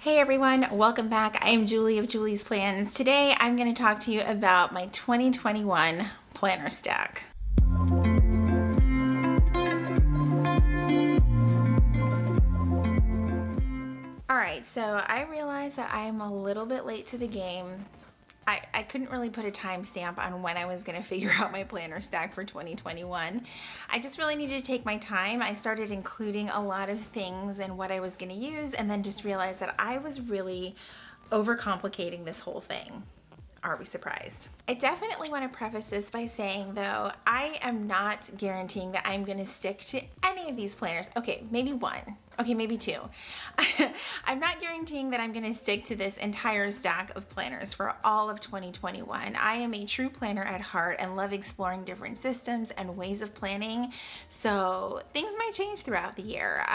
Hey everyone, welcome back. I am Julie of Julie's Plans. Today I'm going to talk to you about my 2021 planner stack. Alright, so I realize that I am a little bit late to the game. I couldn't really put a timestamp on when I was going to figure out my planner stack for 2021. I just really needed to take my time. I started including a lot of things and what I was going to use, and then just realized that I was really overcomplicating this whole thing. Are we surprised? I definitely want to preface this by saying, though, I am not guaranteeing that I'm going to stick to any of these planners. Okay, maybe one. Okay, maybe two. I'm not guaranteeing that I'm going to stick to this entire stack of planners for all of 2021. I am a true planner at heart and love exploring different systems and ways of planning. So things might change throughout the year.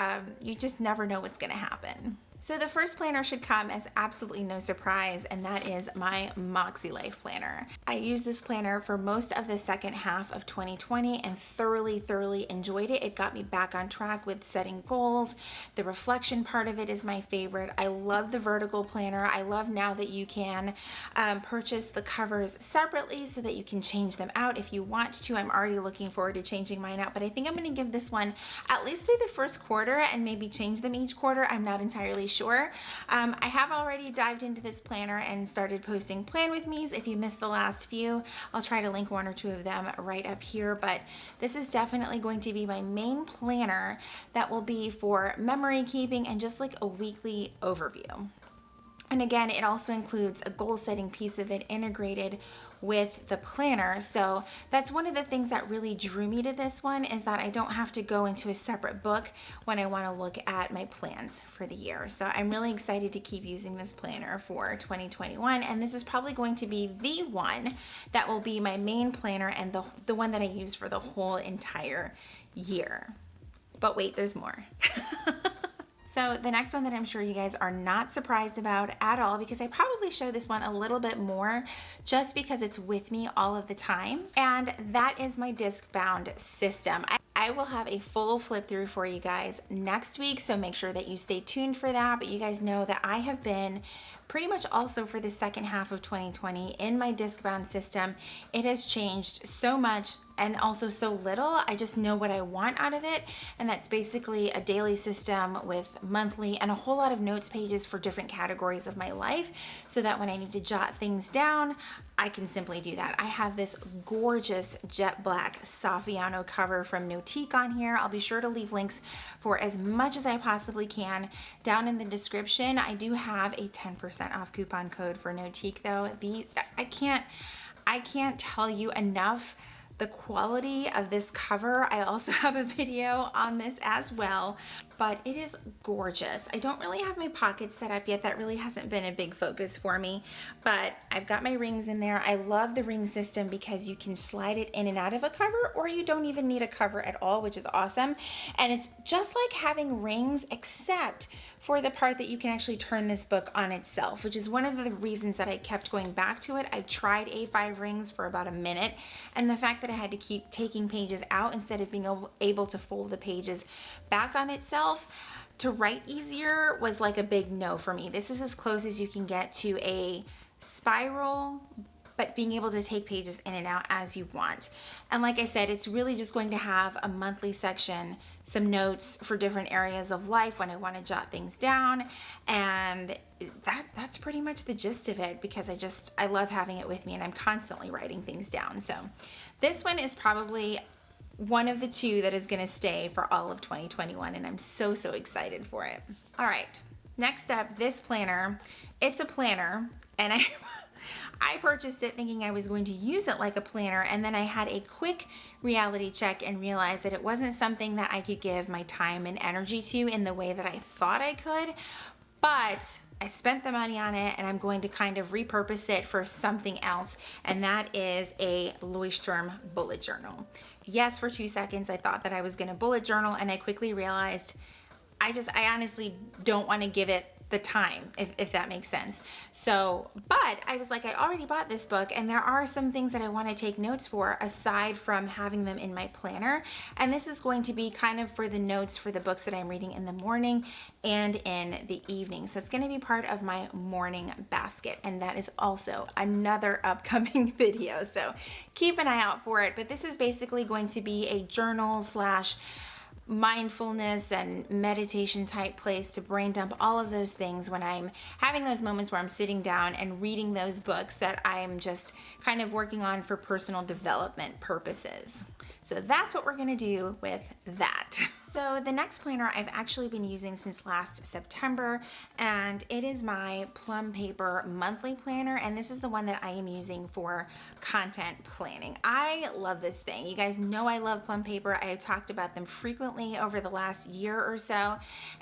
You just never know what's going to happen. So the first planner should come as absolutely no surprise, and that is my Moxie Life planner. I used this planner for most of the second half of 2020 and thoroughly enjoyed it. It got me back on track with setting goals. The reflection part of it is my favorite. I love the vertical planner. I love now that you can purchase the covers separately so that you can change them out if you want to. I'm already looking forward to changing mine out, but I think I'm going to give this one at least through the first quarter and maybe change them each quarter. I'm not entirely sure. I have already dived into this planner and started posting plan with me's. If you missed the last few, I'll try to link one or two of them right up here, but this is definitely going to be my main planner that will be for memory keeping and just like a weekly overview. And again, it also includes a goal setting piece of it integrated with the planner. So that's one of the things that really drew me to this one, is that I don't have to go into a separate book when I want to look at my plans for the year. So I'm really excited to keep using this planner for 2021. And this is probably going to be the one that will be my main planner and the one that I use for the whole entire year. But wait, there's more. So the next one that I'm sure you guys are not surprised about at all, because I probably show this one a little bit more just because it's with me all of the time, and that is my Discbound System. I will have a full flip through for you guys next week, so make sure that you stay tuned for that. But you guys know that I have been pretty much also for the second half of 2020 in my Discbound System. It has changed so much and also so little. I just know what I want out of it, and that's basically a daily system with monthly and a whole lot of notes pages for different categories of my life, so that when I need to jot things down, I can simply do that. I have this gorgeous jet black Saffiano cover from Notique on here. I'll be sure to leave links for as much as I possibly can down in the description. I do have a 10% off coupon code for Notique though. I can't tell you enough the quality of this cover. I also have a video on this as well, but it is gorgeous. I don't really have my pockets set up yet. That really hasn't been a big focus for me, but I've got my rings in there. I love the ring system because you can slide it in and out of a cover, or you don't even need a cover at all, which is awesome. And it's just like having rings, except for the part that you can actually turn this book on itself, which is one of the reasons that I kept going back to it. I tried A5 rings for about a minute, and the fact that I had to keep taking pages out instead of being able to fold the pages back on itself to write easier was like a big no for me. This is as close as you can get to a spiral, but being able to take pages in and out as you want. And like I said, it's really just going to have a monthly section, some notes for different areas of life when I want to jot things down, and that's pretty much the gist of it, because I love having it with me and I'm constantly writing things down. So this one is probably one of the two that is going to stay for all of 2021, and I'm so excited for it. All right, next up, this planner. It's a planner, and I purchased it thinking I was going to use it like a planner, and then I had a quick reality check and realized that it wasn't something that I could give my time and energy to in the way that I thought I could. But I spent the money on it, and I'm going to kind of repurpose it for something else, and that is a Leuchtturm bullet journal. Yes, for 2 seconds I thought that I was going to bullet journal, and I quickly realized I honestly don't want to give it the time, if that makes sense. So, but I was like, I already bought this book and there are some things that I want to take notes for aside from having them in my planner. And this is going to be kind of for the notes for the books that I'm reading in the morning and in the evening. So it's going to be part of my morning basket. And that is also another upcoming video. So keep an eye out for it. But this is basically going to be a journal slash mindfulness and meditation type place to brain dump all of those things when I'm having those moments where I'm sitting down and reading those books that I'm just kind of working on for personal development purposes. So that's what we're going to do with that. So the next planner I've actually been using since last September, and it is my Plum Paper monthly planner, and this is the one that I am using for content planning. I love this thing. You guys know I love Plum Paper. I have talked about them frequently over the last year or so,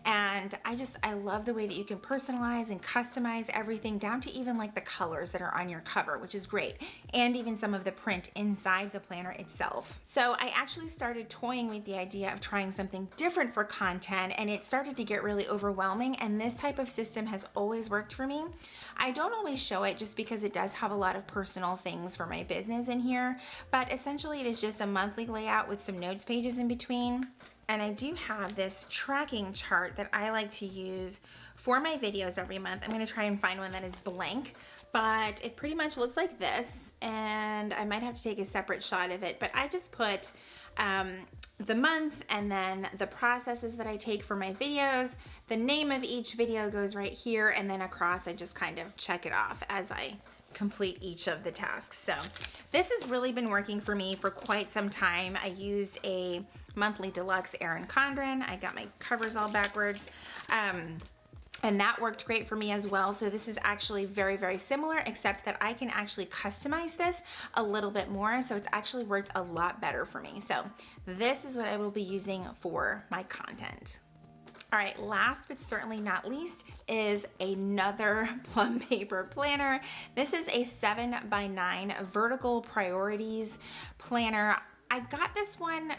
and I love the way that you can personalize and customize everything down to even like the colors that are on your cover, which is great, and even some of the print inside the planner itself. So I actually started toying with the idea of trying something different for content, and it started to get really overwhelming, and this type of system has always worked for me. I don't always show it just because it does have a lot of personal things for my business in here, but essentially it is just a monthly layout with some notes pages in between. And I do have this tracking chart that I like to use for my videos every month. I'm going to try and find one that is blank, but it pretty much looks like this, and I might have to take a separate shot of it, but I just put the month and then the processes that I take for my videos. The name of each video goes right here, and then across I just kind of check it off as I complete each of the tasks. So this has really been working for me for quite some time. I used a monthly deluxe Erin Condren. I got my covers all backwards. And that worked great for me as well. So this is actually very, very similar, except that I can actually customize this a little bit more. So it's actually worked a lot better for me. So this is what I will be using for my content. All right, last but certainly not least is another Plum Paper planner. This is a 7x9 vertical priorities planner. I got this one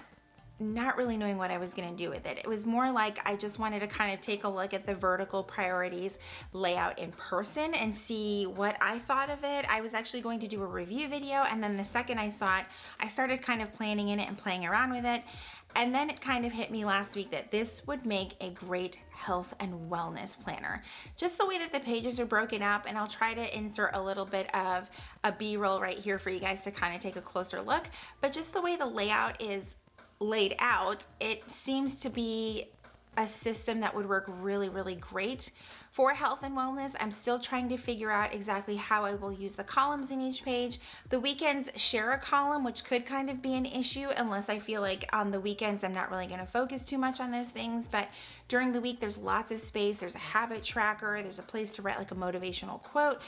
not really knowing what I was going to do with it. It was more like I just wanted to kind of take a look at the vertical priorities layout in person and see what I thought of it. I was actually going to do a review video, and then the second I saw it, I started kind of planning in it and playing around with it. And then it kind of hit me last week that this would make a great health and wellness planner. Just the way that the pages are broken up, and I'll try to insert a little bit of a B-roll right here for you guys to kind of take a closer look. But just the way the layout is laid out, it seems to be a system that would work really, really great for health and wellness. I'm still trying to figure out exactly how I will use the columns in each page. The weekends share a column, which could kind of be an issue unless I feel like on the weekends I'm not really going to focus too much on those things. But during the week, there's lots of space. There's a habit tracker. There's a place to write like a motivational quote.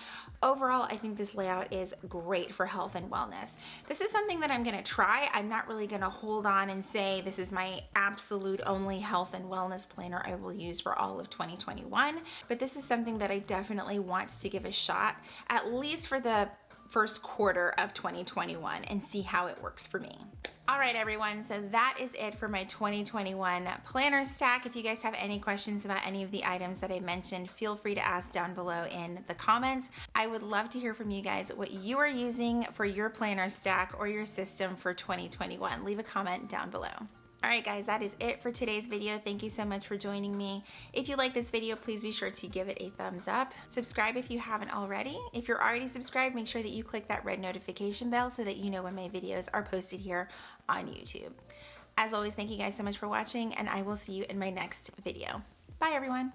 Overall, I think this layout is great for health and wellness. This is something that I'm going to try. I'm not really going to hold on and say this is my absolute only health and wellness planner I will use for all of 2021. But this is something that I definitely want to give a shot, at least for the first quarter of 2021, and see how it works for me. All right, everyone, so that is it for my 2021 planner stack. If you guys have any questions about any of the items that I mentioned, feel free to ask down below in the comments. I would love to hear from you guys what you are using for your planner stack or your system for 2021. Leave a comment down below. All right, guys, that is it for today's video. Thank you so much for joining me. If you like this video, please be sure to give it a thumbs up. Subscribe if you haven't already. If you're already subscribed, make sure that you click that red notification bell so that you know when my videos are posted here on YouTube. As always, thank you guys so much for watching, and I will see you in my next video. Bye, everyone.